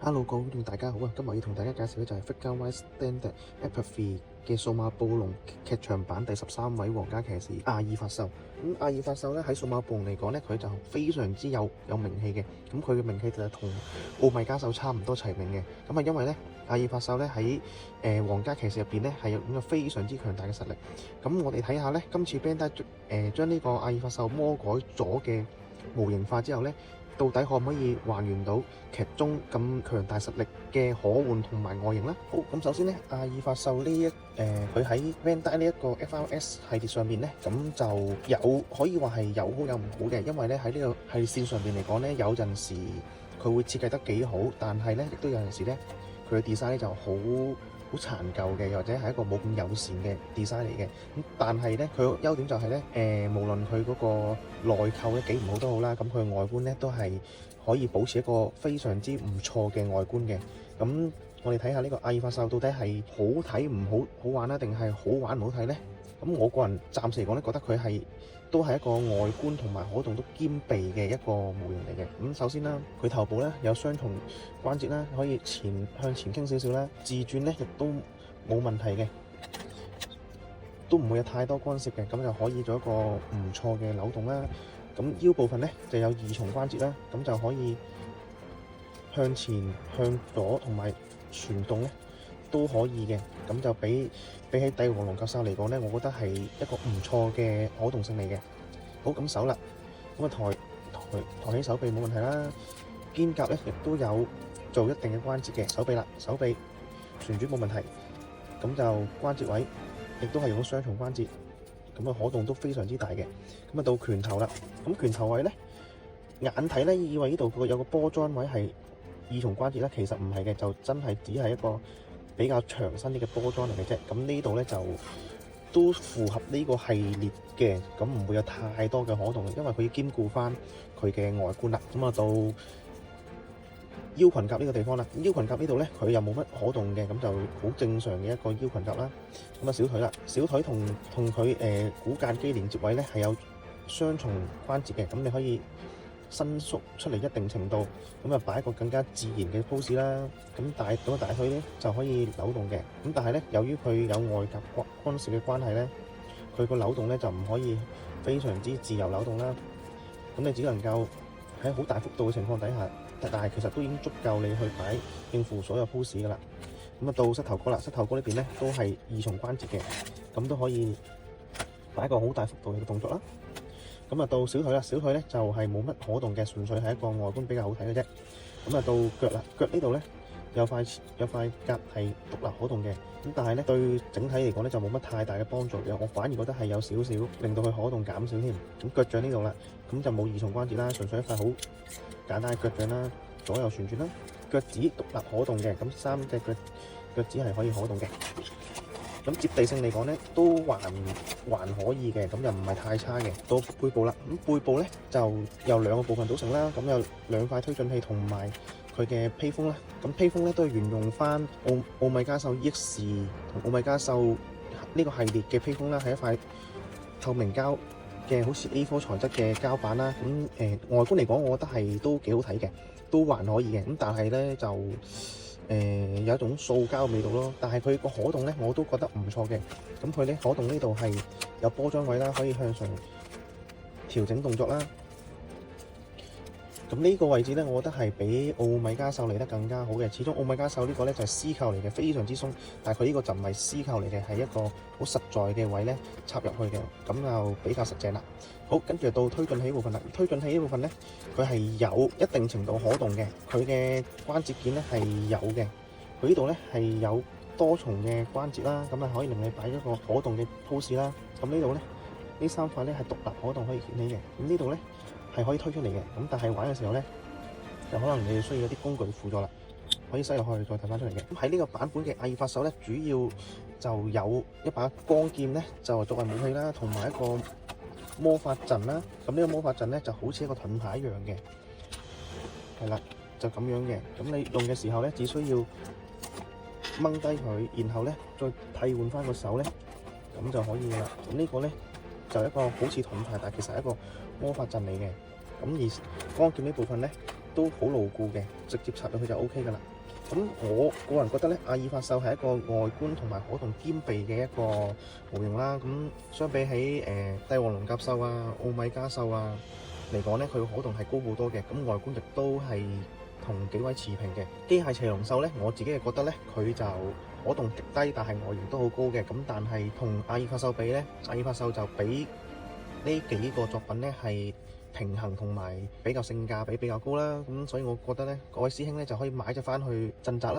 Hello，各位觀眾大家好啊！今日要同大家介紹嘅就係 Figure Wise Standard Apathy 嘅數碼暴龍劇場版第13位皇家騎士阿爾法獸。阿爾法獸咧喺數碼暴龍嚟講咧，佢就非常之有名氣嘅。咁佢嘅名氣就係同奧米加獸差唔多齊名嘅。咁係因為咧阿爾法獸咧喺皇家騎士入邊咧係有咁個非常之強大嘅實力。咁我哋睇下咧，今次 Bandai 將呢個阿爾法獸魔改咗嘅模型化之後咧，到底可唔可以還原到劇中咁強大實力嘅可換同埋外形咧？好，咁首先咧，阿爾法獸佢喺 Bandai 呢一個 FRS 系列上面咧，咁就有可以話係有好有唔好嘅，因為咧喺呢個系列線上邊嚟講咧，有陣時佢會設計得幾好，但係咧亦都有陣時咧佢嘅 design 咧就好殘舊嘅，又或者係一個冇咁友善嘅 design 嚟嘅。咁但係咧，佢個優點就係咧，無論佢嗰個內購咧幾唔好都好啦，咁佢嘅外觀咧都係可以保持一個非常之唔錯嘅外觀嘅。咁我哋睇下呢個阿爾法獸到底係好睇唔好玩啦，定係好玩唔好睇咧？咁我個人暫時嚟講咧，覺得佢都係一個外觀同埋可動都兼備嘅一個模型嚟嘅。咁首先啦，佢頭部咧有雙重關節啦，可以向前傾少少啦，自轉咧亦都冇問題嘅，都唔會有太多干涉嘅，咁就可以做一個唔錯嘅扭動啦。咁腰部分咧就有2重關節啦，咁就可以向前、向左同埋旋動咧都可以嘅。咁就比起帝王龍角獸嚟講咧，我覺得係一個唔錯嘅可動性嚟嘅。好，咁手啦，咁啊抬起手臂冇問題啦。肩胛咧亦都有做一定嘅關節嘅。手臂啦，手臂旋轉冇問題。咁就關節位亦都係用咗雙重關節，咁啊可動都非常之大嘅。咁啊到拳頭啦，咁拳頭位咧眼睇咧以為呢度有個波裝位係2重關節啦，其實唔係嘅，就真係只係一個比較長身啲嘅波裝嚟嘅啫。咁呢度咧就都符合呢個系列嘅，咁唔會有太多嘅可動，因為佢要兼顧翻佢嘅外觀啦。咁啊到腰裙甲呢個地方啦，腰裙甲呢度咧佢又冇乜可動嘅，咁就好正常嘅一個腰裙甲啦。咁啊小腿啦，小腿同佢股間肌連接位咧係有雙重關節嘅，咁你可以伸縮出嚟一定程度，咁啊擺一個更加自然嘅 pose 啦。咁大腿咧就可以扭動嘅，咁但係咧由於佢有外夾干涉嘅關係咧，佢個扭動咧就唔可以非常之自由扭動啦。咁你只能夠喺好大幅度嘅情況底下，但係其實都已經足夠你去擺應付所有 pose 噶啦。咁啊到膝頭哥啦，膝頭哥呢邊咧都係2重關節嘅，咁都可以擺一個好大幅度嘅動作啦。咁啊到小腿啦，小腿咧就係冇乜可動嘅，純粹係一個外觀比較好睇嘅啫。咁啊到腳啦，腳呢度咧有塊甲係獨立可動嘅，咁但係咧對整體嚟講咧就冇乜太大嘅幫助嘅，我反而覺得係有少少令到佢可動減少添。咁腳掌呢度啦，咁就冇2重關節啦，純粹一塊好簡單嘅腳掌啦，左右旋轉啦，腳趾獨立可動嘅，咁3隻腳趾係可以可動嘅。咁接地性嚟講咧，都還可以嘅，咁又唔係太差嘅。到背部啦，咁背部咧就由2個部分組成啦，咁有2塊推進器同埋佢嘅披風啦。咁披風咧都係沿用翻奧米加獸 EX 同奧米加獸呢個系列嘅披風啦，係一塊透明膠嘅好似 A4 材質嘅膠板啦。咁外觀嚟講，我覺得係都幾好睇嘅，都還可以嘅。咁但係咧就有一種塑膠味道咯，但係佢個可動咧我都覺得唔錯嘅。咁佢咧可動呢度係有波裝位啦，可以向上調整動作啦。咁呢個位置咧，我覺得係比奧米加獸嚟得更加好嘅。始終奧米加獸呢個咧就係絲扣嚟嘅，非常之鬆，但係佢呢個就唔係絲扣嚟嘅，係一個好實在嘅位咧插入去嘅，咁就比較實淨啦。好，跟住到推進器部分啦。推進器呢部分咧，佢係有一定程度可動嘅，佢嘅關節件咧係有嘅。佢呢度咧係有多重嘅關節啦，咁啊可以令你擺一個可動嘅 pose 啦。咁呢度咧呢3塊咧係獨立可動可以捲起嘅，咁呢度咧係可以推出嚟嘅。咁但係玩嘅時候咧，就可能你需要一啲工具輔助啦，可以塞落去再睇翻出嚟嘅。咁喺呢個版本嘅阿爾法獸咧，主要就有一把光劍咧，就作為武器啦，同埋一個魔法陣啦。咁呢個魔法陣咧就好似一個盾牌一樣嘅，係啦，就咁樣嘅。咁你用嘅時候咧，只需要掹低佢，然後咧再替換翻個手咧，咁就可以啦。咁呢個咧就一個好似盾牌，但其實係一個魔法陣嚟嘅。咁而光劍呢部分咧，都好牢固嘅，直接插入去就 OK 㗎啦。咁我個人覺得咧，阿爾法獸係一個外觀同埋可動兼備嘅一個模型啦。咁相比起帝王龍甲獸啊、奧米加獸啊嚟講咧，佢可動係高好多嘅。咁外觀亦都係同幾位持平嘅。機械邪龍獸咧，我自己係覺得咧，佢就可動極低，但係外形都好高嘅。咁但係同阿爾法獸比咧，阿爾法獸就比呢幾個作品咧係平衡同埋比較性價比比較高啦。咁所以我覺得咧，各位師兄咧就可以買隻翻去鎮宅啦。